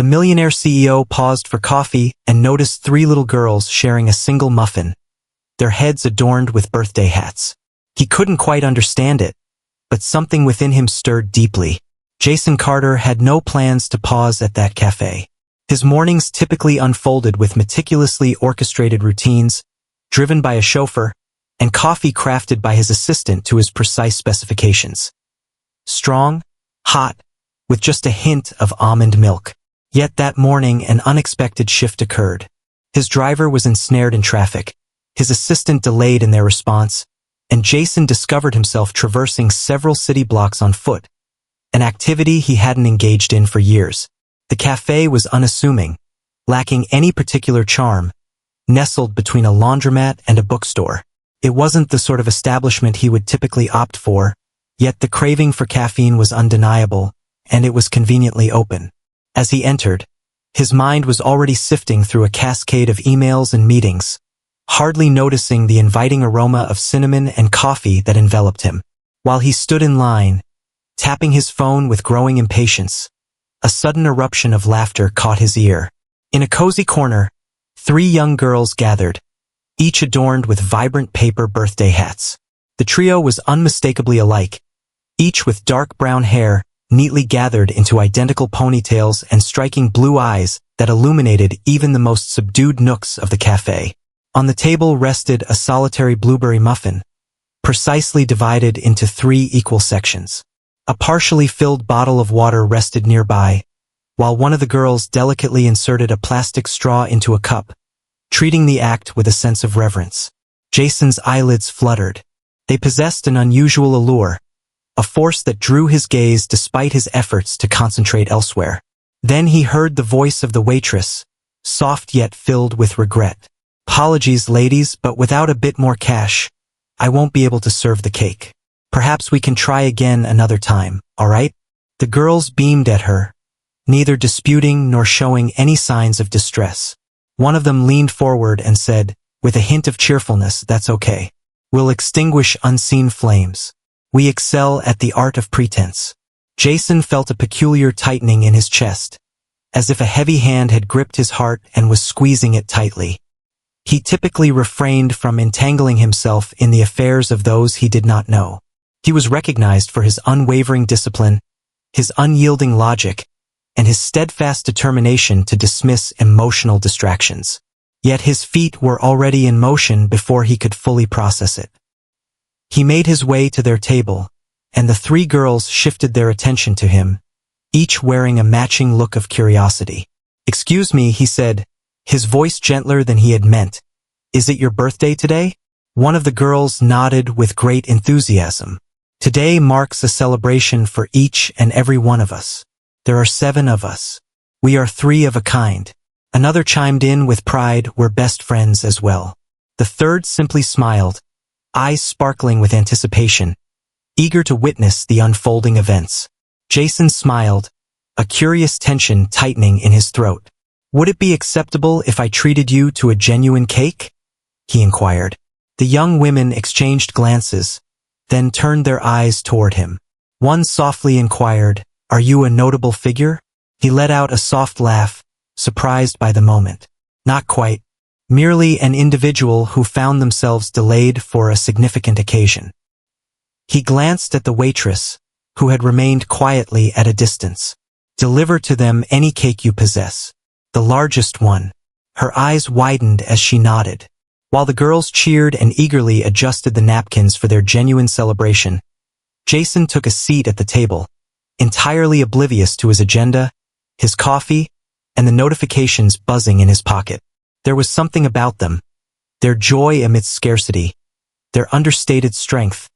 The Millionaire CEO paused for coffee and noticed three little girls sharing a single muffin, their heads adorned with birthday hats. He couldn't quite understand it, but something within him stirred deeply. Jason Carter had no plans to pause at that cafe. His mornings typically unfolded with meticulously orchestrated routines, driven by a chauffeur, and coffee crafted by his assistant to his precise specifications. Strong, hot, with just a hint of almond milk. Yet that morning an unexpected shift occurred. His driver was ensnared in traffic, his assistant delayed in their response, and Jason discovered himself traversing several city blocks on foot, an activity he hadn't engaged in for years. The cafe was unassuming, lacking any particular charm, nestled between a laundromat and a bookstore. It wasn't the sort of establishment he would typically opt for, yet the craving for caffeine was undeniable, and it was conveniently open. As he entered, his mind was already sifting through a cascade of emails and meetings, hardly noticing the inviting aroma of cinnamon and coffee that enveloped him. While he stood in line, tapping his phone with growing impatience, a sudden eruption of laughter caught his ear. In a cozy corner, three young girls gathered, each adorned with vibrant paper birthday hats. The trio was unmistakably alike, each with dark brown hair neatly gathered into identical ponytails and striking blue eyes that illuminated even the most subdued nooks of the cafe. On the table rested a solitary blueberry muffin, precisely divided into three equal sections. A partially filled bottle of water rested nearby, while one of the girls delicately inserted a plastic straw into a cup, treating the act with a sense of reverence. Jason's eyelids fluttered. They possessed an unusual allure, a force that drew his gaze despite his efforts to concentrate elsewhere. Then he heard the voice of the waitress, soft yet filled with regret. "Apologies, ladies, but without a bit more cash, I won't be able to serve the cake. Perhaps we can try again another time, all right?" The girls beamed at her, neither disputing nor showing any signs of distress. One of them leaned forward and said, with a hint of cheerfulness, "That's okay. We'll extinguish unseen flames. We excel at the art of pretense." Jason felt a peculiar tightening in his chest, as if a heavy hand had gripped his heart and was squeezing it tightly. He typically refrained from entangling himself in the affairs of those he did not know. He was recognized for his unwavering discipline, his unyielding logic, and his steadfast determination to dismiss emotional distractions. Yet his feet were already in motion before he could fully process it. He made his way to their table, and the three girls shifted their attention to him, each wearing a matching look of curiosity. "Excuse me," he said, his voice gentler than he had meant. "Is it your birthday today?" One of the girls nodded with great enthusiasm. "Today marks a celebration for each and every one of us. There are 7 of us. We are 3 of a kind." Another chimed in with pride, "We're best friends as well." The third simply smiled, eyes sparkling with anticipation, eager to witness the unfolding events. Jason smiled, a curious tension tightening in his throat. "Would it be acceptable if I treated you to a genuine cake?" he inquired. The young women exchanged glances, then turned their eyes toward him. One softly inquired, "Are you a notable figure?" He let out a soft laugh, surprised by the moment. "Not quite. Merely an individual who found themselves delayed for a significant occasion." He glanced at the waitress, who had remained quietly at a distance. "Deliver to them any cake you possess. The largest one." Her eyes widened as she nodded. While the girls cheered and eagerly adjusted the napkins for their genuine celebration, Jason took a seat at the table, entirely oblivious to his agenda, his coffee, and the notifications buzzing in his pocket. There was something about them, their joy amidst scarcity, their understated strength,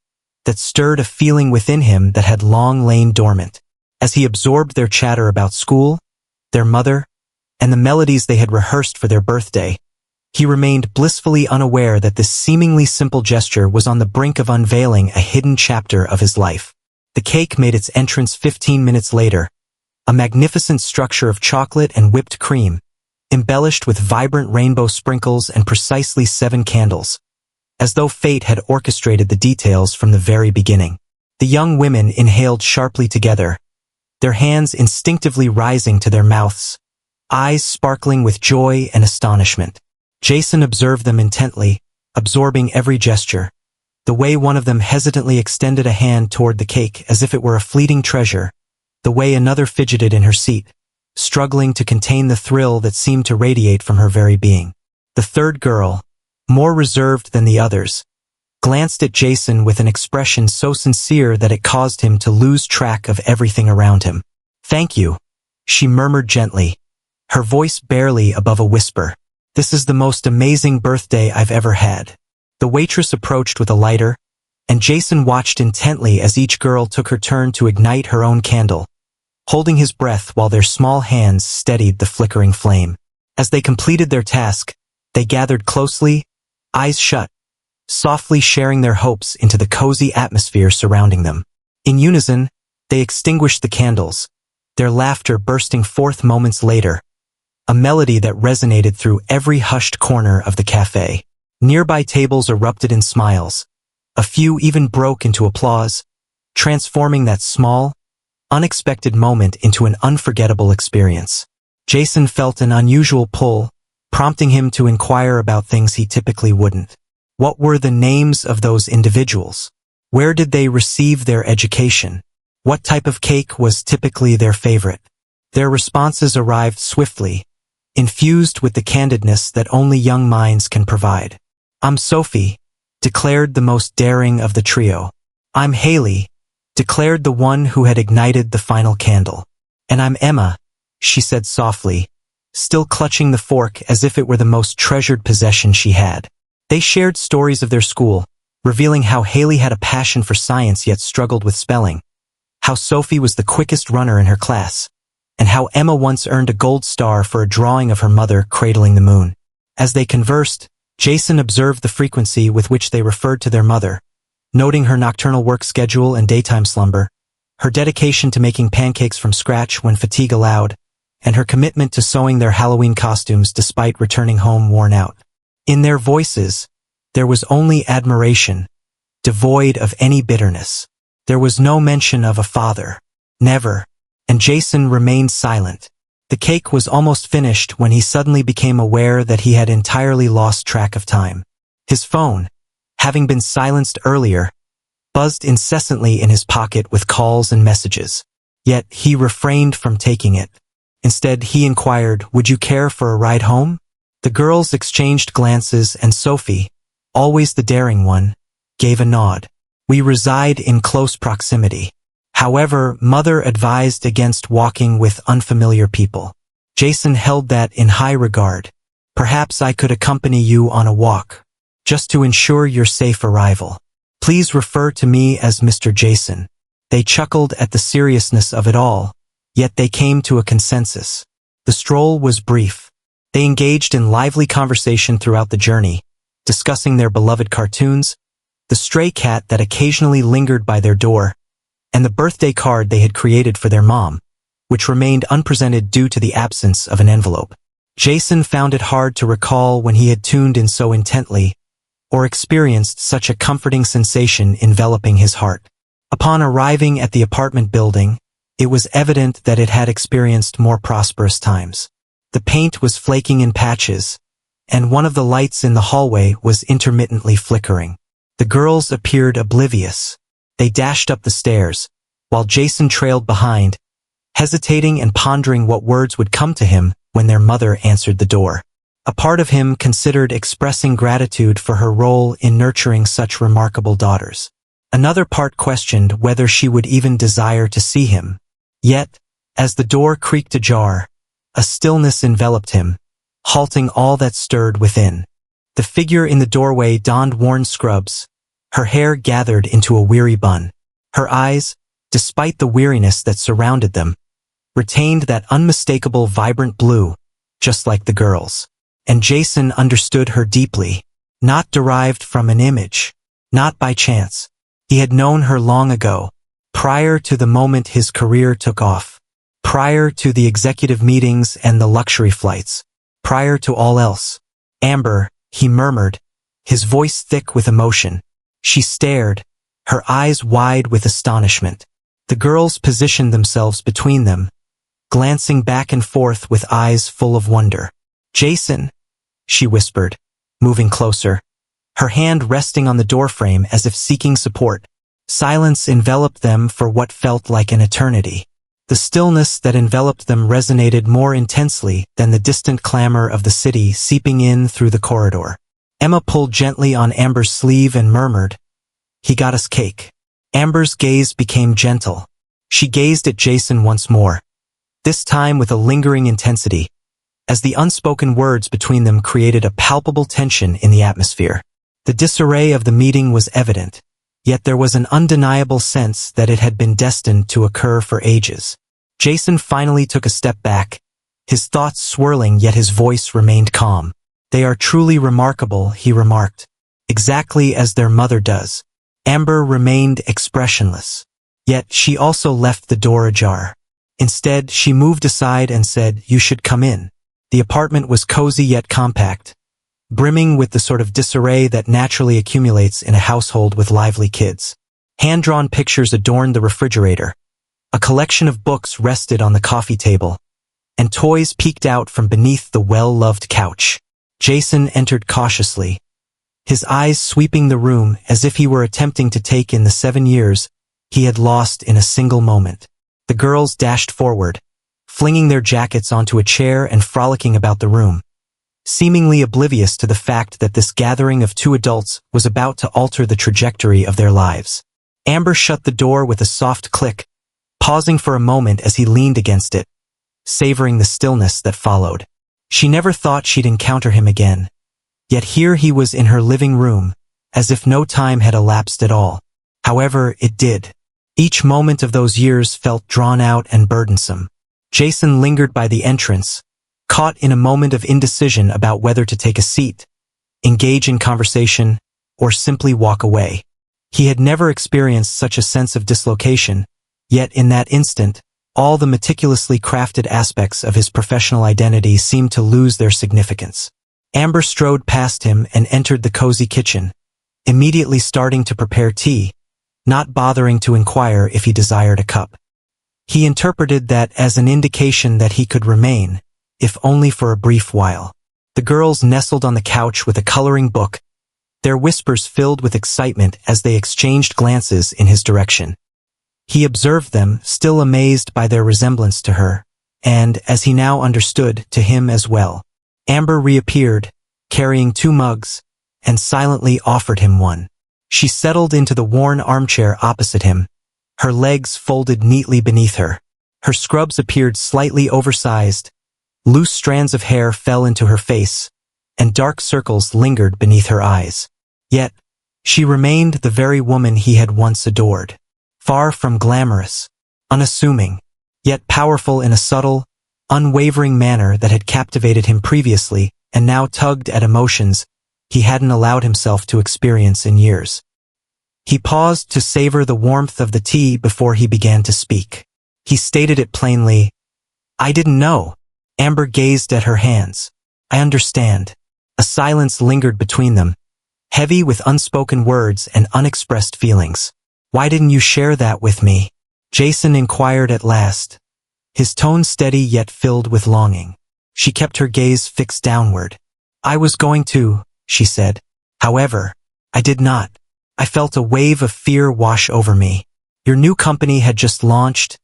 that stirred a feeling within him that had long lain dormant. As he absorbed their chatter about school, their mother, and the melodies they had rehearsed for their birthday, he remained blissfully unaware that this seemingly simple gesture was on the brink of unveiling a hidden chapter of his life. The cake made its entrance 15 minutes later, a magnificent structure of chocolate and whipped cream, embellished with vibrant rainbow sprinkles and precisely 7 candles, as though fate had orchestrated the details from the very beginning. The young women inhaled sharply together, their hands instinctively rising to their mouths, eyes sparkling with joy and astonishment. Jason observed them intently, absorbing every gesture. The way one of them hesitantly extended a hand toward the cake as if it were a fleeting treasure, the way another fidgeted in her seat, struggling to contain the thrill that seemed to radiate from her very being. The third girl, more reserved than the others, glanced at Jason with an expression so sincere that it caused him to lose track of everything around him. "Thank you," she murmured gently, her voice barely above a whisper. "This is the most amazing birthday I've ever had." The waitress approached with a lighter, and Jason watched intently as each girl took her turn to ignite her own candle, holding his breath while their small hands steadied the flickering flame. As they completed their task, they gathered closely, eyes shut, softly sharing their hopes into the cozy atmosphere surrounding them. In unison, they extinguished the candles, their laughter bursting forth moments later, a melody that resonated through every hushed corner of the cafe. Nearby tables erupted in smiles. A few even broke into applause, transforming that small, unexpected moment into an unforgettable experience. Jason felt an unusual pull, prompting him to inquire about things he typically wouldn't. What were the names of those individuals? Where did they receive their education? What type of cake was typically their favorite? Their responses arrived swiftly, infused with the candidness that only young minds can provide. "I'm Sophie," declared the most daring of the trio. "I'm Haley," declared the one who had ignited the final candle. "And I'm Emma," she said softly, still clutching the fork as if it were the most treasured possession she had. They shared stories of their school, revealing how Haley had a passion for science yet struggled with spelling, how Sophie was the quickest runner in her class, and how Emma once earned a gold star for a drawing of her mother cradling the moon. As they conversed, Jason observed the frequency with which they referred to their mother, noting her nocturnal work schedule and daytime slumber, her dedication to making pancakes from scratch when fatigue allowed, and her commitment to sewing their Halloween costumes despite returning home worn out. In their voices, there was only admiration, devoid of any bitterness. There was no mention of a father. Never. And Jason remained silent. The cake was almost finished when he suddenly became aware that he had entirely lost track of time. His phone, having been silenced earlier, buzzed incessantly in his pocket with calls and messages. Yet he refrained from taking it. Instead, he inquired, "Would you care for a ride home?" The girls exchanged glances and Sophie, always the daring one, gave a nod. "We reside in close proximity. However, Mother advised against walking with unfamiliar people." Jason held that in high regard. "Perhaps I could accompany you on a walk, just to ensure your safe arrival. Please refer to me as Mr. Jason." They chuckled at the seriousness of it all, yet they came to a consensus. The stroll was brief. They engaged in lively conversation throughout the journey, discussing their beloved cartoons, the stray cat that occasionally lingered by their door, and the birthday card they had created for their mom, which remained unpresented due to the absence of an envelope. Jason found it hard to recall when he had tuned in so intently, or experienced such a comforting sensation enveloping his heart. Upon arriving at the apartment building, it was evident that it had experienced more prosperous times. The paint was flaking in patches, and one of the lights in the hallway was intermittently flickering. The girls appeared oblivious. They dashed up the stairs, while Jason trailed behind, hesitating and pondering what words would come to him when their mother answered the door. A part of him considered expressing gratitude for her role in nurturing such remarkable daughters. Another part questioned whether she would even desire to see him. Yet, as the door creaked ajar, a stillness enveloped him, halting all that stirred within. The figure in the doorway donned worn scrubs, her hair gathered into a weary bun. Her eyes, despite the weariness that surrounded them, retained that unmistakable vibrant blue, just like the girls. And Jason understood her deeply, not derived from an image, not by chance. He had known her long ago, prior to the moment his career took off, prior to the executive meetings and the luxury flights, prior to all else. "Amber," he murmured, his voice thick with emotion. She stared, her eyes wide with astonishment. The girls positioned themselves between them, glancing back and forth with eyes full of wonder. "Jason," she whispered, moving closer, her hand resting on the doorframe as if seeking support. Silence enveloped them for what felt like an eternity. The stillness that enveloped them resonated more intensely than the distant clamor of the city seeping in through the corridor. Emma pulled gently on Amber's sleeve and murmured, "He got us cake." Amber's gaze became gentle. She gazed at Jason once more, this time with a lingering intensity, as the unspoken words between them created a palpable tension in the atmosphere. The disarray of the meeting was evident, yet there was an undeniable sense that it had been destined to occur for ages. Jason finally took a step back, his thoughts swirling yet his voice remained calm. "They are truly remarkable," he remarked, "exactly as their mother does." Amber remained expressionless, yet she also left the door ajar. Instead, she moved aside and said, "You should come in." The apartment was cozy yet compact, brimming with the sort of disarray that naturally accumulates in a household with lively kids. Hand-drawn pictures adorned the refrigerator. A collection of books rested on the coffee table, and toys peeked out from beneath the well-loved couch. Jason entered cautiously, his eyes sweeping the room as if he were attempting to take in the 7 years he had lost in a single moment. The girls dashed forward, flinging their jackets onto a chair and frolicking about the room, seemingly oblivious to the fact that this gathering of two adults was about to alter the trajectory of their lives. Amber shut the door with a soft click, pausing for a moment as he leaned against it, savoring the stillness that followed. She never thought she'd encounter him again, yet here he was in her living room, as if no time had elapsed at all. However, it did. Each moment of those years felt drawn out and burdensome. Jason lingered by the entrance, caught in a moment of indecision about whether to take a seat, engage in conversation, or simply walk away. He had never experienced such a sense of dislocation, yet in that instant, all the meticulously crafted aspects of his professional identity seemed to lose their significance. Amber strode past him and entered the cozy kitchen, immediately starting to prepare tea, not bothering to inquire if he desired a cup. He interpreted that as an indication that he could remain, if only for a brief while. The girls nestled on the couch with a coloring book, their whispers filled with excitement as they exchanged glances in his direction. He observed them, still amazed by their resemblance to her, and, as he now understood, to him as well. Amber reappeared, carrying 2 mugs, and silently offered him one. She settled into the worn armchair opposite him, her legs folded neatly beneath her. Her scrubs appeared slightly oversized, loose strands of hair fell into her face, and dark circles lingered beneath her eyes. Yet, she remained the very woman he had once adored. Far from glamorous, unassuming, yet powerful in a subtle, unwavering manner that had captivated him previously and now tugged at emotions he hadn't allowed himself to experience in years. He paused to savor the warmth of the tea before he began to speak. He stated it plainly, "I didn't know." Amber gazed at her hands. "I understand." A silence lingered between them, heavy with unspoken words and unexpressed feelings. "Why didn't you share that with me?" Jason inquired at last, his tone steady yet filled with longing. She kept her gaze fixed downward. "I was going to," she said. "However, I did not. I felt a wave of fear wash over me. Your new company had just launched,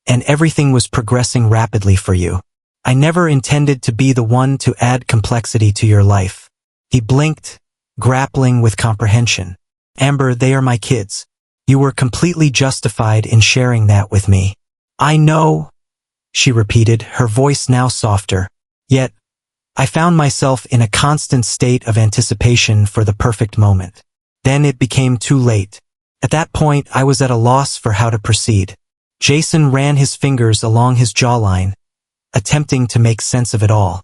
and everything was progressing rapidly for you. I never intended to be the one to add complexity to your life." He blinked, grappling with comprehension. "Amber, they are my kids. You were completely justified in sharing that with me." "I know," she repeated, her voice now softer. "Yet, I found myself in a constant state of anticipation for the perfect moment. Then it became too late. At that point, I was at a loss for how to proceed." Jason ran his fingers along his jawline, attempting to make sense of it all.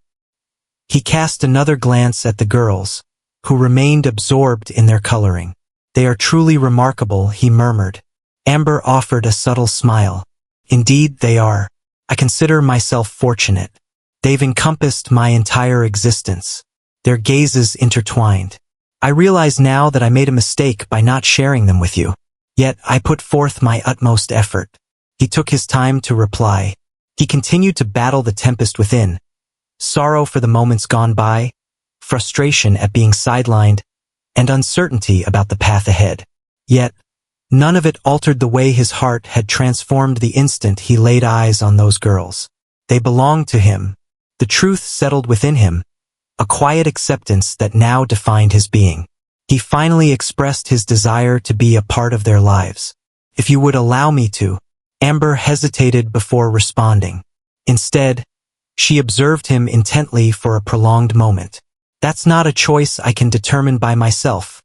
He cast another glance at the girls, who remained absorbed in their coloring. "They are truly remarkable," he murmured. Amber offered a subtle smile. "Indeed they are. I consider myself fortunate. They've encompassed my entire existence." Their gazes intertwined. "I realize now that I made a mistake by not sharing them with you. Yet I put forth my utmost effort." He took his time to reply. He continued to battle the tempest within, sorrow for the moments gone by, frustration at being sidelined, and uncertainty about the path ahead. Yet, none of it altered the way his heart had transformed the instant he laid eyes on those girls. They belonged to him. The truth settled within him, a quiet acceptance that now defined his being. He finally expressed his desire to be a part of their lives. "If you would allow me to," Amber hesitated before responding. Instead, she observed him intently for a prolonged moment. "That's not a choice I can determine by myself,"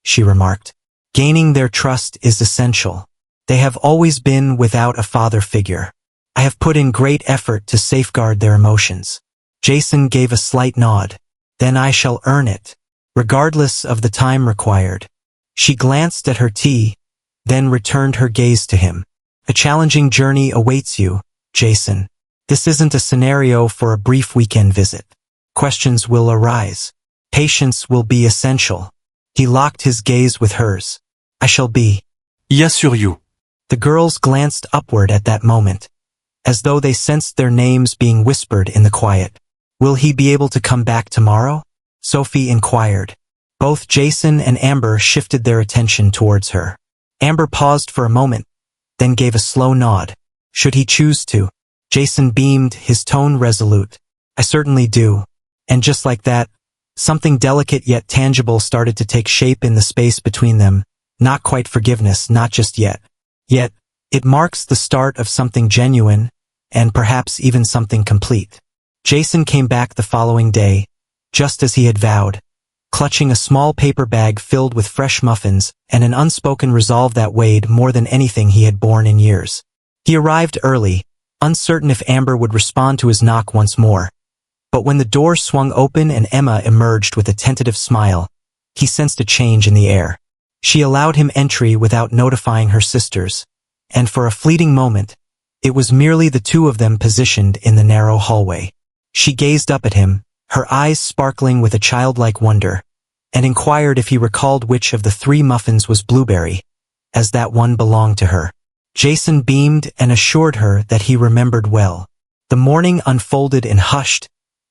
she remarked. "Gaining their trust is essential. They have always been without a father figure. I have put in great effort to safeguard their emotions." Jason gave a slight nod. "Then I shall earn it, regardless of the time required." She glanced at her tea, then returned her gaze to him. "A challenging journey awaits you, Jason. This isn't a scenario for a brief weekend visit. Questions will arise. Patience will be essential." He locked his gaze with hers. "I shall be." Y assure you. The girls glanced upward at that moment, as though they sensed their names being whispered in the quiet. "Will he be able to come back tomorrow?" Sophie inquired. Both Jason and Amber shifted their attention towards her. Amber paused for a moment, then gave a slow nod. "Should he choose to?" Jason beamed, his tone resolute. "I certainly do." And just like that, something delicate yet tangible started to take shape in the space between them. Not quite forgiveness, not just yet. Yet, it marks the start of something genuine, and perhaps even something complete. Jason came back the following day, just as he had vowed, clutching a small paper bag filled with fresh muffins and an unspoken resolve that weighed more than anything he had borne in years. He arrived early, uncertain if Amber would respond to his knock once more. But when the door swung open and Emma emerged with a tentative smile, he sensed a change in the air. She allowed him entry without notifying her sisters, and for a fleeting moment, it was merely the two of them positioned in the narrow hallway. She gazed up at him, her eyes sparkling with a childlike wonder, and inquired if he recalled which of the 3 muffins was blueberry, as that one belonged to her. Jason beamed and assured her that he remembered well. The morning unfolded in hushed,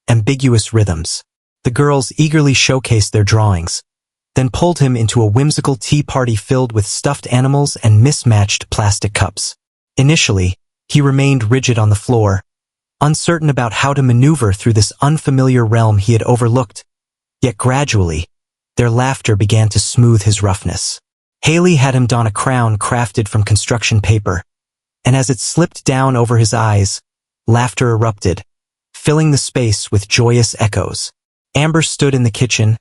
ambiguous rhythms. The girls eagerly showcased their drawings, then pulled him into a whimsical tea party filled with stuffed animals and mismatched plastic cups. Initially, he remained rigid on the floor, uncertain about how to maneuver through this unfamiliar realm he had overlooked. Yet gradually, their laughter began to smooth his roughness. Haley had him don a crown crafted from construction paper, and as it slipped down over his eyes, laughter erupted, filling the space with joyous echoes. Amber stood in the kitchen,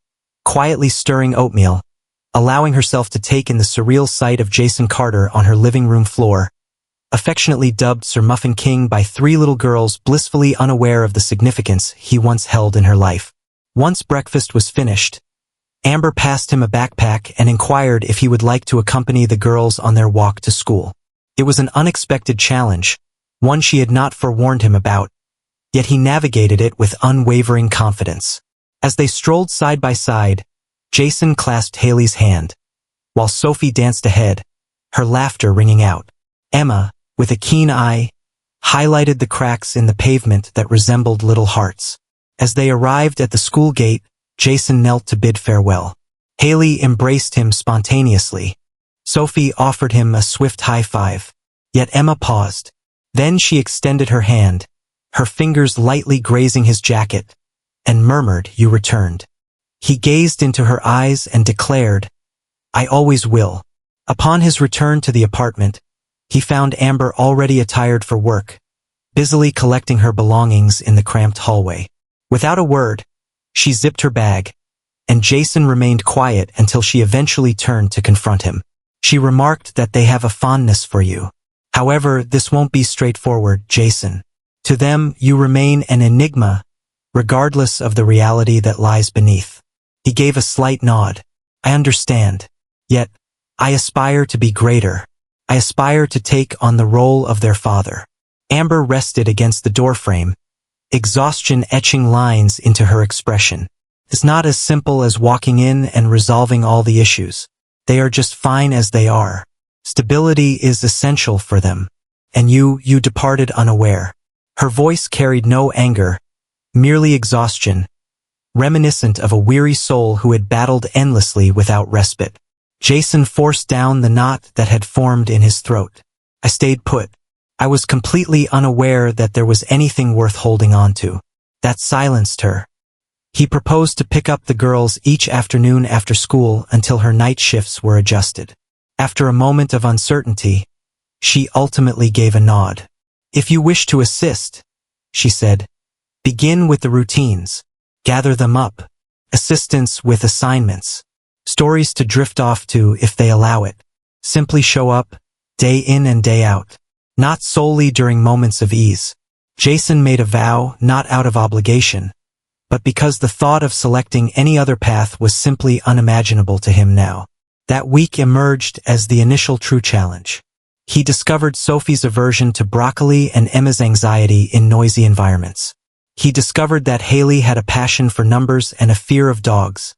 quietly stirring oatmeal, allowing herself to take in the surreal sight of Jason Carter on her living room floor, affectionately dubbed Sir Muffin King by 3 little girls blissfully unaware of the significance he once held in her life. Once breakfast was finished, Amber passed him a backpack and inquired if he would like to accompany the girls on their walk to school. It was an unexpected challenge, one she had not forewarned him about, yet he navigated it with unwavering confidence. As they strolled side by side, Jason clasped Haley's hand, while Sophie danced ahead, her laughter ringing out. Emma, with a keen eye, highlighted the cracks in the pavement that resembled little hearts. As they arrived at the school gate, Jason knelt to bid farewell. Haley embraced him spontaneously. Sophie offered him a swift high five. Yet Emma paused. Then she extended her hand, her fingers lightly grazing his jacket, and murmured, "You returned." He gazed into her eyes and declared, "I always will." Upon his return to the apartment, he found Amber already attired for work, busily collecting her belongings in the cramped hallway. Without a word, she zipped her bag, and Jason remained quiet until she eventually turned to confront him. She remarked that they have a fondness for you. However, this won't be straightforward, Jason. To them, you remain an enigma, regardless of the reality that lies beneath. He gave a slight nod. I understand. Yet, I aspire to be greater. I aspire to take on the role of their father. Amber rested against the doorframe, exhaustion etching lines into her expression. It's not as simple as walking in and resolving all the issues. They are just fine as they are. Stability is essential for them. And you departed unaware. Her voice carried no anger, merely exhaustion, reminiscent of a weary soul who had battled endlessly without respite. Jason forced down the knot that had formed in his throat. I stayed put. I was completely unaware that there was anything worth holding on to. That silenced her. He proposed to pick up the girls each afternoon after school until her night shifts were adjusted. After a moment of uncertainty, she ultimately gave a nod. "If you wish to assist," she said, "begin with the routines. Gather them up. Assistance with assignments. Stories to drift off to if they allow it. Simply show up, day in and day out. Not solely during moments of ease." Jason made a vow not out of obligation, but because the thought of selecting any other path was simply unimaginable to him now. That week emerged as the initial true challenge. He discovered Sophie's aversion to broccoli and Emma's anxiety in noisy environments. He discovered that Haley had a passion for numbers and a fear of dogs,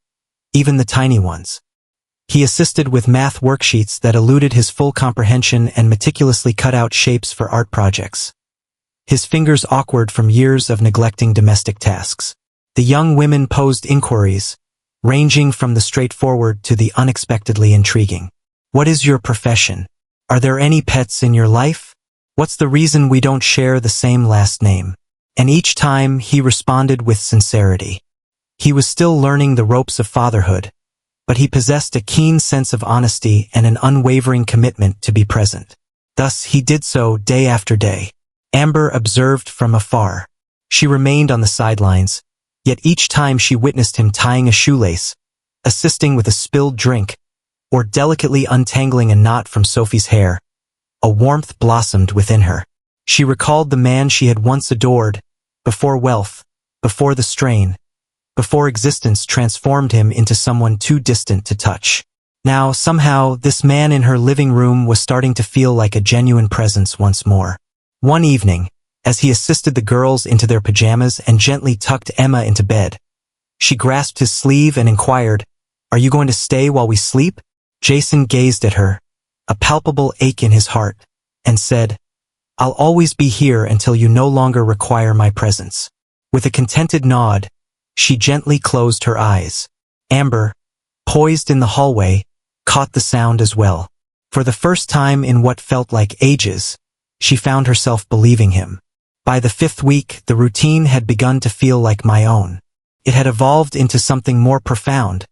even the tiny ones. He assisted with math worksheets that eluded his full comprehension and meticulously cut out shapes for art projects. His fingers awkward from years of neglecting domestic tasks. The young women posed inquiries, ranging from the straightforward to the unexpectedly intriguing. "What is your profession? Are there any pets in your life? What's the reason we don't share the same last name?" And each time he responded with sincerity. He was still learning the ropes of fatherhood, but he possessed a keen sense of honesty and an unwavering commitment to be present. Thus he did so day after day. Amber observed from afar. She remained on the sidelines, yet each time she witnessed him tying a shoelace, assisting with a spilled drink, or delicately untangling a knot from Sophie's hair, a warmth blossomed within her. She recalled the man she had once adored, before wealth, before the strain, before existence transformed him into someone too distant to touch. Now, somehow, this man in her living room was starting to feel like a genuine presence once more. One evening, as he assisted the girls into their pajamas and gently tucked Emma into bed, she grasped his sleeve and inquired, "Are you going to stay while we sleep?" Jason gazed at her, a palpable ache in his heart, and said, "I'll always be here until you no longer require my presence." With a contented nod, she gently closed her eyes. Amber, poised in the hallway, caught the sound as well. For the first time in what felt like ages, she found herself believing him. By the 5th week, the routine had begun to feel like my own. It had evolved into something more profound,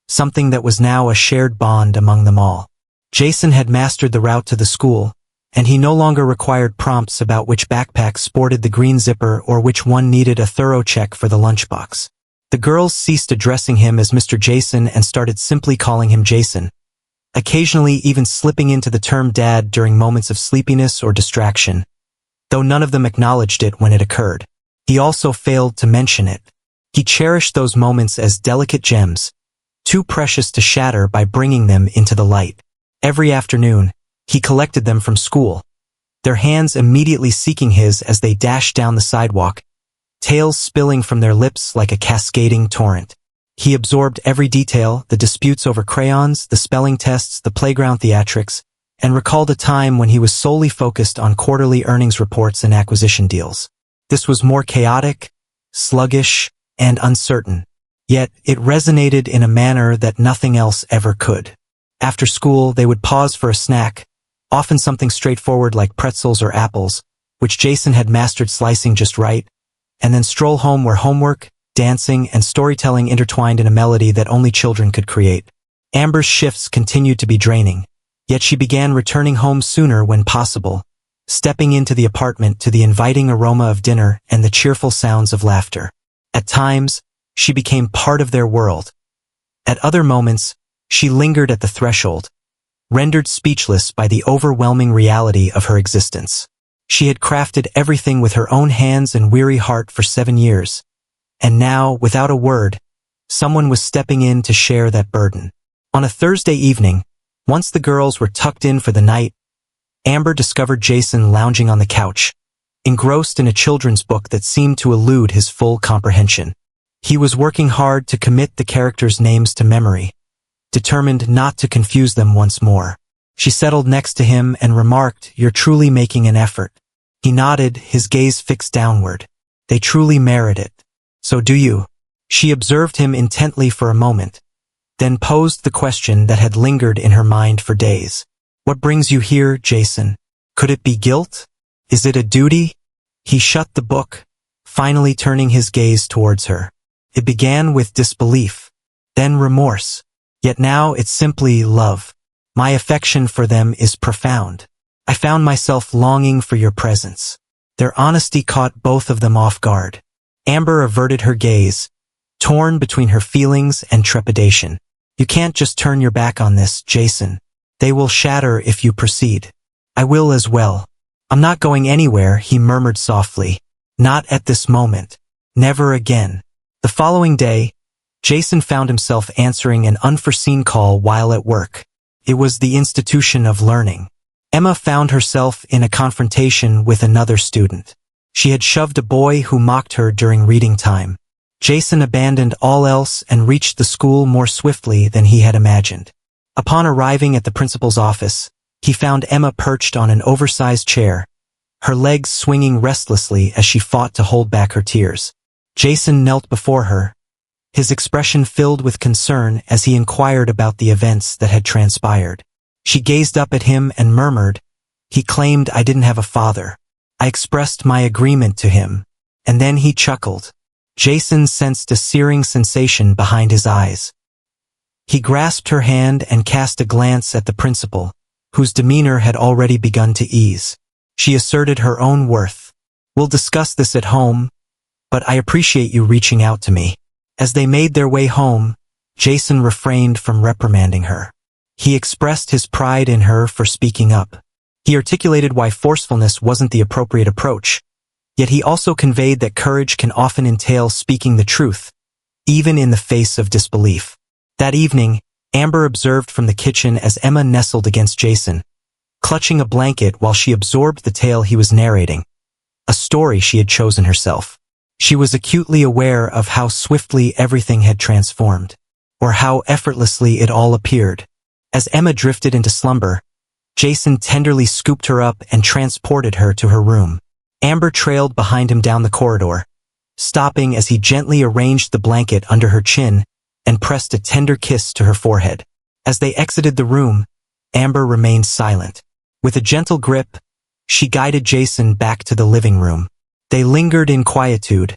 something that was now a shared bond among them all. Jason had mastered the route to the school, and he no longer required prompts about which backpack sported the green zipper or which one needed a thorough check for the lunchbox. The girls ceased addressing him as Mr. Jason and started simply calling him Jason, occasionally even slipping into the term dad during moments of sleepiness or distraction, though none of them acknowledged it when it occurred. He also failed to mention it. He cherished those moments as delicate gems, too precious to shatter by bringing them into the light. Every afternoon, he collected them from school, their hands immediately seeking his as they dashed down the sidewalk, tails spilling from their lips like a cascading torrent. He absorbed every detail, the disputes over crayons, the spelling tests, the playground theatrics, and recalled a time when he was solely focused on quarterly earnings reports and acquisition deals. This was more chaotic, sluggish, and uncertain, yet it resonated in a manner that nothing else ever could. After school, they would pause for a snack, often something straightforward like pretzels or apples, which Jason had mastered slicing just right, and then stroll home where homework, dancing, and storytelling intertwined in a melody that only children could create. Amber's shifts continued to be draining, yet she began returning home sooner when possible, stepping into the apartment to the inviting aroma of dinner and the cheerful sounds of laughter. At times, she became part of their world. At other moments, she lingered at the threshold, rendered speechless by the overwhelming reality of her existence. She had crafted everything with her own hands and weary heart for 7 years, and now, without a word, someone was stepping in to share that burden. On a Thursday evening, once the girls were tucked in for the night, Amber discovered Jason lounging on the couch, engrossed in a children's book that seemed to elude his full comprehension. He was working hard to commit the characters' names to memory, determined not to confuse them once more. She settled next to him and remarked, "You're truly making an effort." He nodded, his gaze fixed downward. They truly merit it. So do you? She observed him intently for a moment, then posed the question that had lingered in her mind for days. What brings you here, Jason? Could it be guilt? Is it a duty? He shut the book, finally turning his gaze towards her. It began with disbelief, then remorse. Yet now it's simply love. My affection for them is profound. I found myself longing for your presence. Their honesty caught both of them off guard. Amber averted her gaze, torn between her feelings and trepidation. You can't just turn your back on this, Jason. They will shatter if you proceed. I will as well. I'm not going anywhere, he murmured softly. Not at this moment. Never again. The following day, Jason found himself answering an unforeseen call while at work. It was the institution of learning. Emma found herself in a confrontation with another student. She had shoved a boy who mocked her during reading time. Jason abandoned all else and reached the school more swiftly than he had imagined. Upon arriving at the principal's office, he found Emma perched on an oversized chair, her legs swinging restlessly as she fought to hold back her tears. Jason knelt before her, his expression filled with concern as he inquired about the events that had transpired. She gazed up at him and murmured, "He claimed I didn't have a father. I expressed my agreement to him." And then he chuckled. Jason sensed a searing sensation behind his eyes. He grasped her hand and cast a glance at the principal, whose demeanor had already begun to ease. She asserted her own worth. "We'll discuss this at home, but I appreciate you reaching out to me." As they made their way home, Jason refrained from reprimanding her. He expressed his pride in her for speaking up. He articulated why forcefulness wasn't the appropriate approach, yet he also conveyed that courage can often entail speaking the truth, even in the face of disbelief. That evening, Amber observed from the kitchen as Emma nestled against Jason, clutching a blanket while she absorbed the tale he was narrating, a story she had chosen herself. She was acutely aware of how swiftly everything had transformed, or how effortlessly it all appeared. As Emma drifted into slumber, Jason tenderly scooped her up and transported her to her room. Amber trailed behind him down the corridor, stopping as he gently arranged the blanket under her chin and pressed a tender kiss to her forehead. As they exited the room, Amber remained silent. With a gentle grip, she guided Jason back to the living room. They lingered in quietude,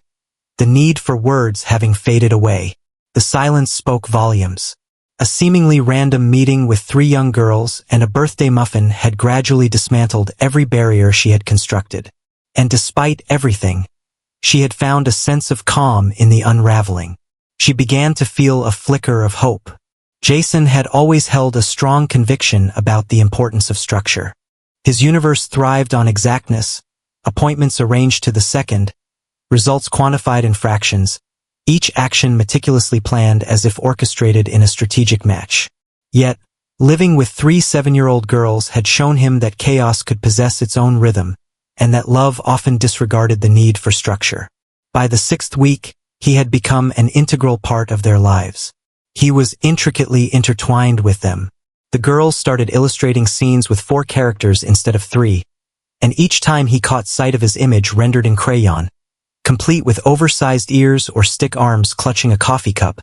the need for words having faded away. The silence spoke volumes. A seemingly random meeting with 3 young girls and a birthday muffin had gradually dismantled every barrier she had constructed. And despite everything, she had found a sense of calm in the unraveling. She began to feel a flicker of hope. Jason had always held a strong conviction about the importance of structure. His universe thrived on exactness, appointments arranged to the second, results quantified in fractions, each action meticulously planned as if orchestrated in a strategic match. Yet, living with 3 7-year-old girls had shown him that chaos could possess its own rhythm, and that love often disregarded the need for structure. By the 6th week, he had become an integral part of their lives. He was intricately intertwined with them. The girls started illustrating scenes with 4 characters instead of 3, and each time he caught sight of his image rendered in crayon, complete with oversized ears or stick arms clutching a coffee cup,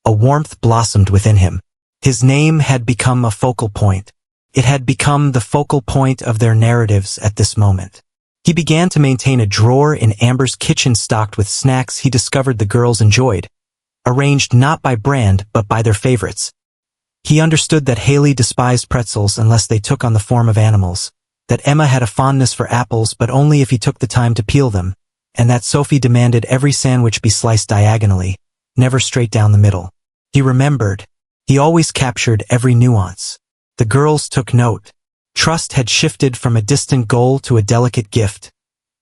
a warmth blossomed within him. His name had become a focal point. It had become the focal point of their narratives at this moment. He began to maintain a drawer in Amber's kitchen stocked with snacks he discovered the girls enjoyed, arranged not by brand but by their favorites. He understood that Haley despised pretzels unless they took on the form of animals, that Emma had a fondness for apples but only if he took the time to peel them, and that Sophie demanded every sandwich be sliced diagonally, never straight down the middle. He remembered. He always captured every nuance. The girls took note. Trust had shifted from a distant goal to a delicate gift,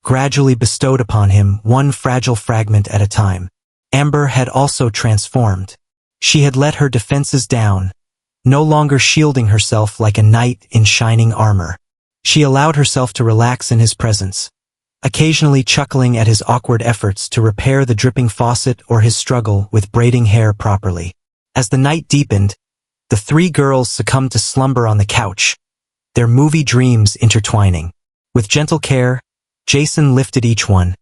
gradually bestowed upon him one fragile fragment at a time. Amber had also transformed. She had let her defenses down, no longer shielding herself like a knight in shining armor. She allowed herself to relax in his presence, occasionally chuckling at his awkward efforts to repair the dripping faucet or his struggle with braiding hair properly. As the night deepened, the 3 girls succumbed to slumber on the couch, their movie dreams intertwining. With gentle care, Jason lifted each one,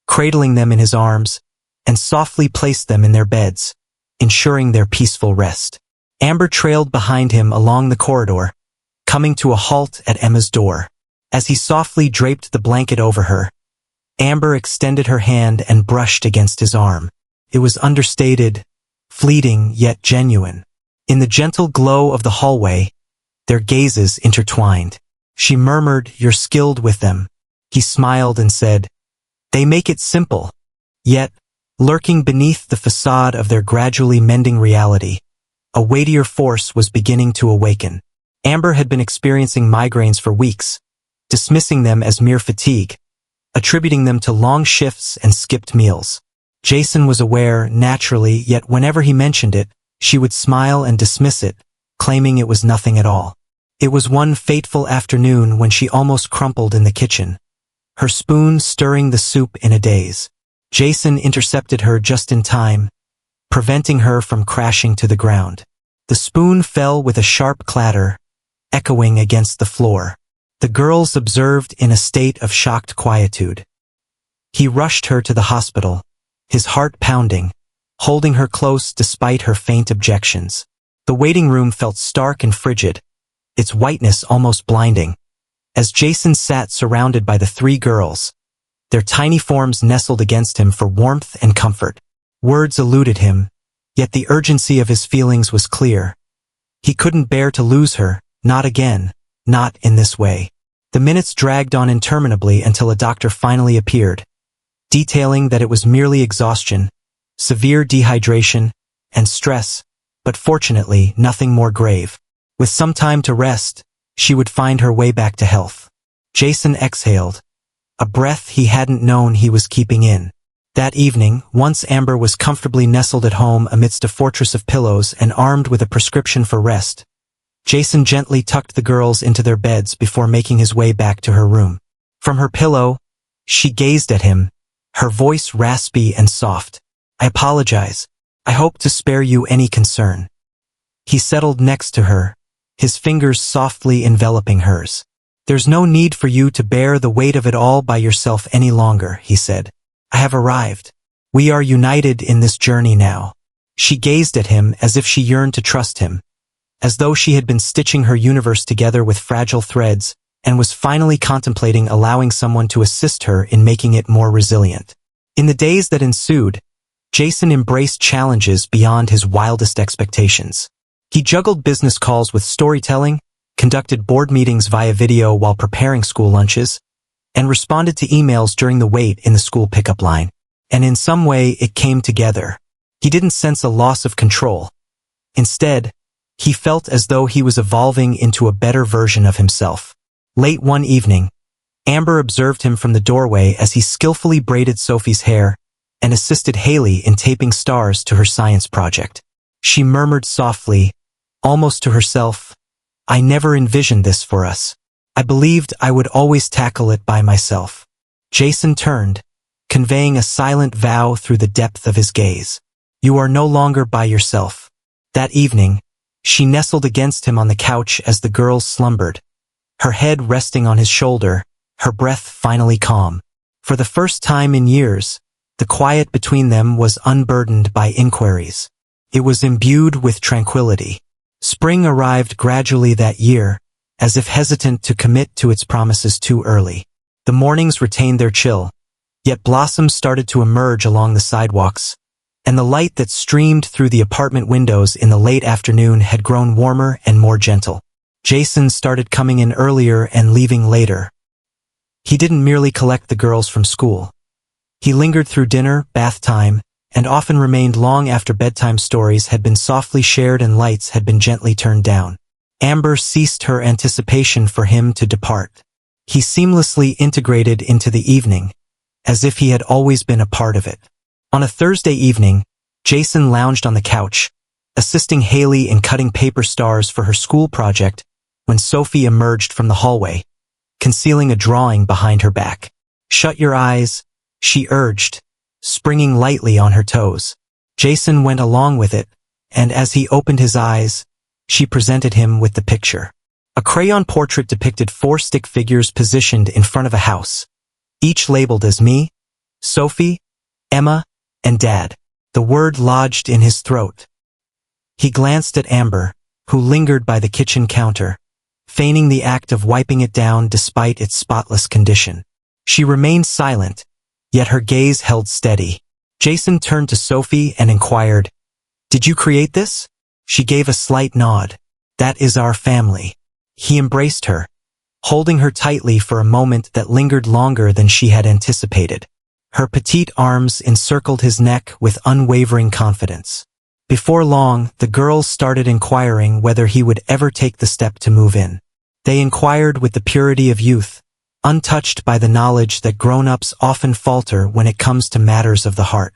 cradling them in his arms, and softly placed them in their beds, ensuring their peaceful rest. Amber trailed behind him along the corridor, coming to a halt at Emma's door. As he softly draped the blanket over her, Amber extended her hand and brushed against his arm. It was understated, fleeting yet genuine. In the gentle glow of the hallway, their gazes intertwined. She murmured, "You're skilled with them." He smiled and said, "They make it simple." Yet, lurking beneath the facade of their gradually mending reality, a weightier force was beginning to awaken. Amber had been experiencing migraines for weeks, dismissing them as mere fatigue, attributing them to long shifts and skipped meals. Jason was aware, naturally, yet whenever he mentioned it, she would smile and dismiss it, claiming it was nothing at all. It was one fateful afternoon when she almost crumpled in the kitchen, her spoon stirring the soup in a daze. Jason intercepted her just in time, preventing her from crashing to the ground. The spoon fell with a sharp clatter, echoing against the floor. The girls observed in a state of shocked quietude. He rushed her to the hospital, his heart pounding, holding her close despite her faint objections. The waiting room felt stark and frigid, its whiteness almost blinding. As Jason sat surrounded by the three girls, their tiny forms nestled against him for warmth and comfort. Words eluded him, yet the urgency of his feelings was clear. He couldn't bear to lose her, not again, not in this way. The minutes dragged on interminably until a doctor finally appeared, detailing that it was merely exhaustion, severe dehydration, and stress, but fortunately nothing more grave. With some time to rest, she would find her way back to health. Jason exhaled, a breath he hadn't known he was keeping in. That evening, once Amber was comfortably nestled at home amidst a fortress of pillows and armed with a prescription for rest, Jason gently tucked the girls into their beds before making his way back to her room. From her pillow, she gazed at him, her voice raspy and soft. "I apologize. I hope to spare you any concern." He settled next to her, his fingers softly enveloping hers. "There's no need for you to bear the weight of it all by yourself any longer," he said. "I have arrived. We are united in this journey now." She gazed at him as if she yearned to trust him, as though she had been stitching her universe together with fragile threads and was finally contemplating allowing someone to assist her in making it more resilient. In the days that ensued, Jason embraced challenges beyond his wildest expectations. He juggled business calls with storytelling, conducted board meetings via video while preparing school lunches, and responded to emails during the wait in the school pickup line. And in some way, it came together. He didn't sense a loss of control. Instead, he felt as though he was evolving into a better version of himself. Late one evening, Amber observed him from the doorway as he skillfully braided Sophie's hair and assisted Haley in taping stars to her science project. She murmured softly, almost to herself, "I never envisioned this for us. I believed I would always tackle it by myself." Jason turned, conveying a silent vow through the depth of his gaze. "You are no longer by yourself." That evening, she nestled against him on the couch as the girls slumbered, her head resting on his shoulder, her breath finally calm. For the first time in years, the quiet between them was unburdened by inquiries. It was imbued with tranquility. Spring arrived gradually that year, as if hesitant to commit to its promises too early. The mornings retained their chill, yet blossoms started to emerge along the sidewalks, and the light that streamed through the apartment windows in the late afternoon had grown warmer and more gentle. Jason started coming in earlier and leaving later. He didn't merely collect the girls from school. He lingered through dinner, bath time, and often remained long after bedtime stories had been softly shared and lights had been gently turned down. Amber ceased her anticipation for him to depart. He seamlessly integrated into the evening, as if he had always been a part of it. On a Thursday evening, Jason lounged on the couch, assisting Haley in cutting paper stars for her school project when Sophie emerged from the hallway, concealing a drawing behind her back. "Shut your eyes," she urged, springing lightly on her toes. Jason went along with it, and as he opened his eyes, she presented him with the picture. A crayon portrait depicted 4 stick figures positioned in front of a house, each labeled as me, Sophie, Emma, and Dad. The word lodged in his throat. He glanced at Amber, who lingered by the kitchen counter, feigning the act of wiping it down despite its spotless condition. She remained silent, yet her gaze held steady. Jason turned to Sophie and inquired, "Did you create this?" She gave a slight nod. "That is our family." He embraced her, holding her tightly for a moment that lingered longer than she had anticipated. Her petite arms encircled his neck with unwavering confidence. Before long, the girls started inquiring whether he would ever take the step to move in. They inquired with the purity of youth, untouched by the knowledge that grown-ups often falter when it comes to matters of the heart.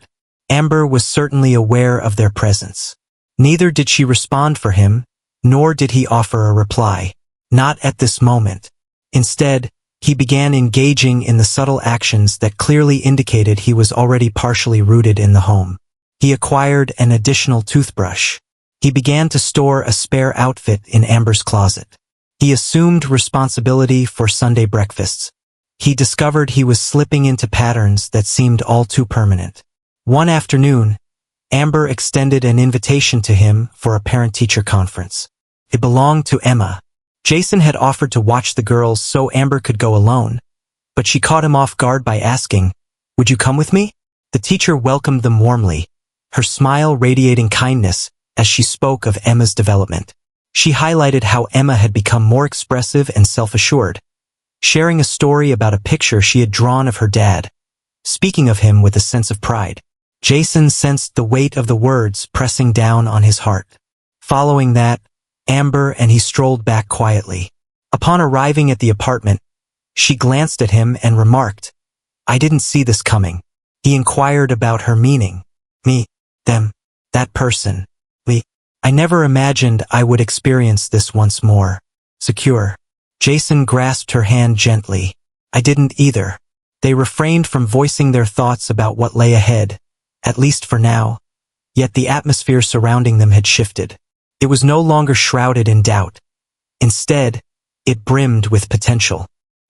Amber was certainly aware of their presence. Neither did she respond for him, nor did he offer a reply. Not at this moment. Instead, he began engaging in the subtle actions that clearly indicated he was already partially rooted in the home. He acquired an additional toothbrush. He began to store a spare outfit in Amber's closet. He assumed responsibility for Sunday breakfasts. He discovered he was slipping into patterns that seemed all too permanent. One afternoon, Amber extended an invitation to him for a parent-teacher conference. It belonged to Emma. Jason had offered to watch the girls so Amber could go alone, but she caught him off guard by asking, "Would you come with me?" The teacher welcomed them warmly, her smile radiating kindness as she spoke of Emma's development. She highlighted how Emma had become more expressive and self-assured, sharing a story about a picture she had drawn of her dad, speaking of him with a sense of pride. Jason sensed the weight of the words pressing down on his heart. Following that, Amber and he strolled back quietly. Upon arriving at the apartment, she glanced at him and remarked, "I didn't see this coming." He inquired about her meaning. "Me, them, that person, we. I never imagined I would experience this once more." Secure. Jason grasped her hand gently. "I didn't either." They refrained from voicing their thoughts about what lay ahead, at least for now, yet the atmosphere surrounding them had shifted. It was no longer shrouded in doubt. Instead, it brimmed with potential.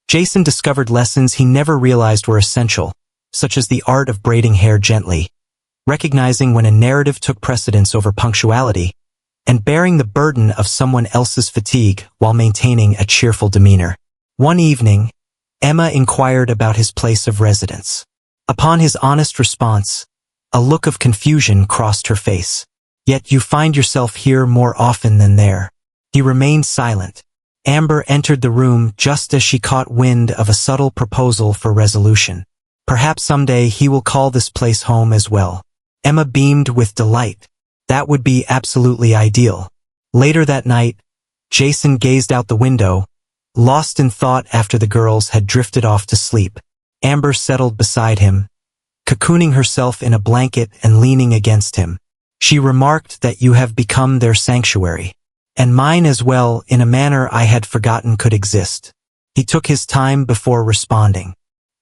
Jason discovered lessons he never realized were essential, such as the art of braiding hair gently, recognizing when a narrative took precedence over punctuality, and bearing the burden of someone else's fatigue while maintaining a cheerful demeanor. One evening, Emma inquired about his place of residence. Upon his honest response, a look of confusion crossed her face. "Yet you find yourself here more often than there." He remained silent. Amber entered the room just as she caught wind of a subtle proposal for resolution. Perhaps someday he will call this place home as well. Emma beamed with delight. That would be absolutely ideal. Later that night, Jason gazed out the window, lost in thought after the girls had drifted off to sleep. Amber settled beside him, cocooning herself in a blanket and leaning against him. She remarked that "You have become their sanctuary. And mine as well, in a manner I had forgotten could exist." He took his time before responding.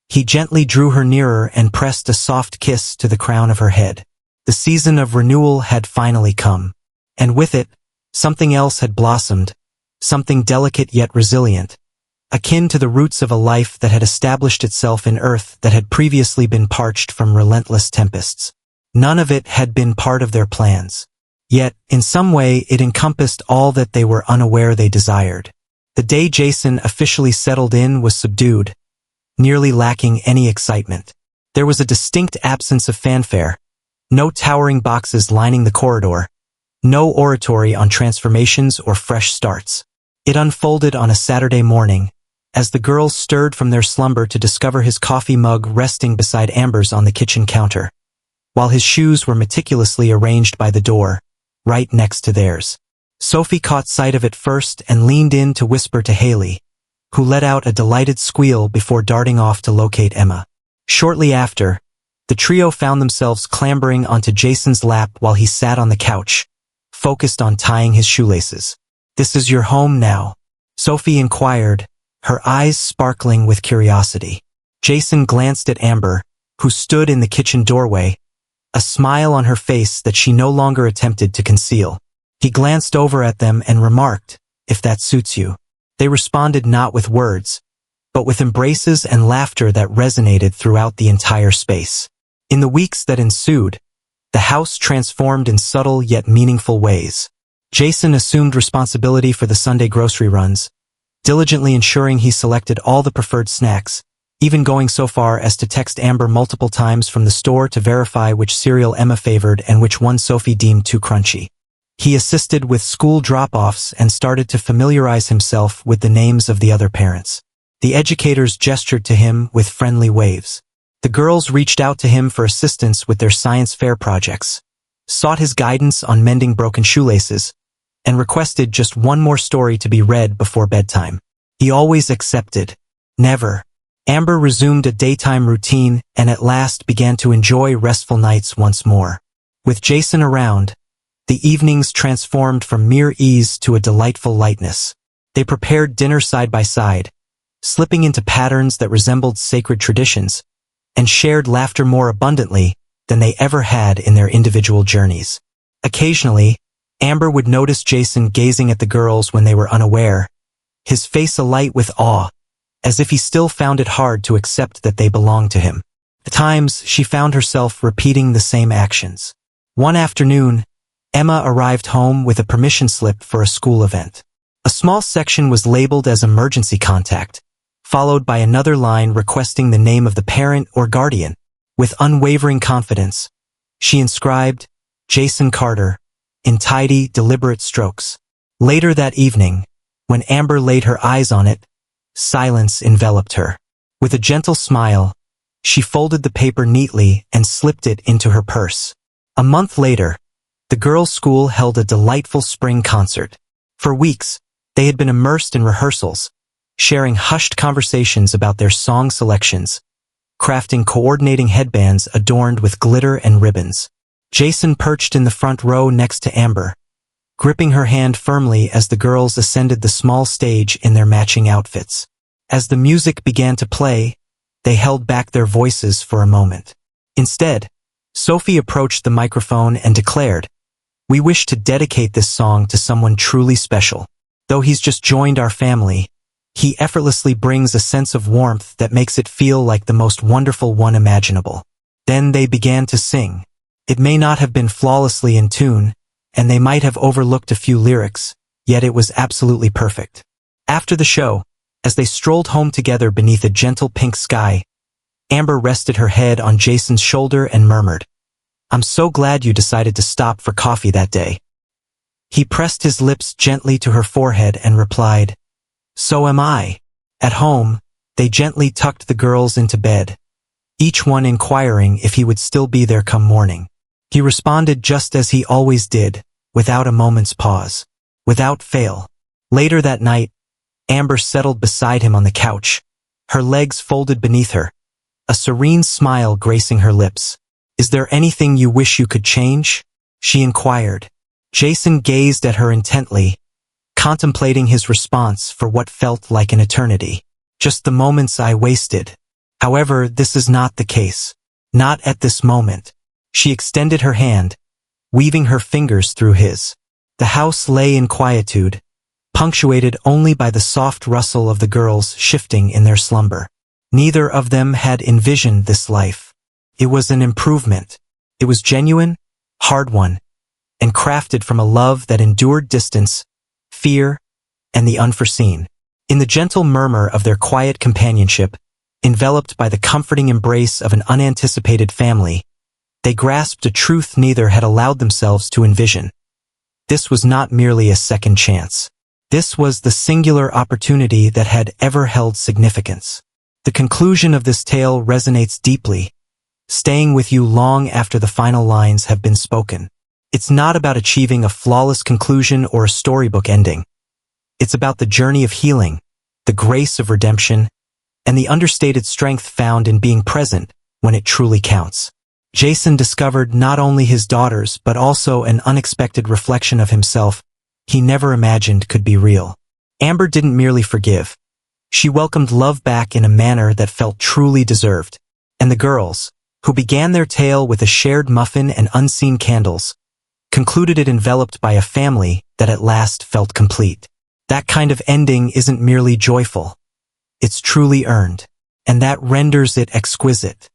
He gently drew her nearer and pressed a soft kiss to the crown of her head. The season of renewal had finally come. And with it, something else had blossomed, something delicate yet resilient, akin to the roots of a life that had established itself in earth that had previously been parched from relentless tempests. None of it had been part of their plans. Yet, in some way, it encompassed all that they were unaware they desired. The day Jason officially settled in was subdued, nearly lacking any excitement. There was a distinct absence of fanfare, no towering boxes lining the corridor, no oratory on transformations or fresh starts. It unfolded on a Saturday morning, as the girls stirred from their slumber to discover his coffee mug resting beside Amber's on the kitchen counter, while his shoes were meticulously arranged by the door, right next to theirs. Sophie caught sight of it first and leaned in to whisper to Haley, who let out a delighted squeal before darting off to locate Emma. Shortly after, the trio found themselves clambering onto Jason's lap while he sat on the couch, focused on tying his shoelaces. "This is your home now?" Sophie inquired, her eyes sparkling with curiosity. Jason glanced at Amber, who stood in the kitchen doorway, a smile on her face that she no longer attempted to conceal. He glanced over at them and remarked, "If that suits you." They responded not with words, but with embraces and laughter that resonated throughout the entire space. In the weeks that ensued, the house transformed in subtle yet meaningful ways. Jason assumed responsibility for the Sunday grocery runs, diligently ensuring he selected all the preferred snacks, even going so far as to text Amber multiple times from the store to verify which cereal Emma favored and which one Sophie deemed too crunchy. He assisted with school drop-offs and started to familiarize himself with the names of the other parents. The educators gestured to him with friendly waves. The girls reached out to him for assistance with their science fair projects, sought his guidance on mending broken shoelaces, and requested just one more story to be read before bedtime. He always accepted. Never. Amber resumed a daytime routine and at last began to enjoy restful nights once more. With Jason around, the evenings transformed from mere ease to a delightful lightness. They prepared dinner side by side, slipping into patterns that resembled sacred traditions, and shared laughter more abundantly than they ever had in their individual journeys. Occasionally, Amber would notice Jason gazing at the girls when they were unaware, his face alight with awe, as if he still found it hard to accept that they belonged to him. At times, she found herself repeating the same actions. One afternoon, Emma arrived home with a permission slip for a school event. A small section was labeled as emergency contact, followed by another line requesting the name of the parent or guardian. With unwavering confidence, she inscribed Jason Carter in tidy, deliberate strokes. Later that evening, when Amber laid her eyes on it, silence enveloped her. With a gentle smile, she folded the paper neatly and slipped it into her purse. A month later, the girls' school held a delightful spring concert. For weeks, they had been immersed in rehearsals, sharing hushed conversations about their song selections, crafting coordinating headbands adorned with glitter and ribbons. Jason perched in the front row next to Amber, gripping her hand firmly as the girls ascended the small stage in their matching outfits. As the music began to play, they held back their voices for a moment. Instead, Sophie approached the microphone and declared, "We wish to dedicate this song to someone truly special. Though he's just joined our family, he effortlessly brings a sense of warmth that makes it feel like the most wonderful one imaginable." Then they began to sing. It may not have been flawlessly in tune, and they might have overlooked a few lyrics, yet it was absolutely perfect. After the show, as they strolled home together beneath a gentle pink sky, Amber rested her head on Jason's shoulder and murmured, "I'm so glad you decided to stop for coffee that day." He pressed his lips gently to her forehead and replied, "So am I." At home, they gently tucked the girls into bed, each one inquiring if he would still be there come morning. He responded just as he always did, without a moment's pause. Without fail. Later that night, Amber settled beside him on the couch, her legs folded beneath her, a serene smile gracing her lips. "Is there anything you wish you could change?" she inquired. Jason gazed at her intently, contemplating his response for what felt like an eternity. "Just the moments I wasted. However, this is not the case. Not at this moment." She extended her hand, weaving her fingers through his. The house lay in quietude, punctuated only by the soft rustle of the girls shifting in their slumber. Neither of them had envisioned this life. It was an improvement. It was genuine, hard-won, and crafted from a love that endured distance, fear, and the unforeseen. In the gentle murmur of their quiet companionship, enveloped by the comforting embrace of an unanticipated family, they grasped a truth neither had allowed themselves to envision. This was not merely a second chance. This was the singular opportunity that had ever held significance. The conclusion of this tale resonates deeply, staying with you long after the final lines have been spoken. It's not about achieving a flawless conclusion or a storybook ending. It's about the journey of healing, the grace of redemption, and the understated strength found in being present when it truly counts. Jason discovered not only his daughters but also an unexpected reflection of himself he never imagined could be real. Amber didn't merely forgive. She welcomed love back in a manner that felt truly deserved. And the girls, who began their tale with a shared muffin and unseen candles, concluded it enveloped by a family that at last felt complete. That kind of ending isn't merely joyful. It's truly earned. And that renders it exquisite.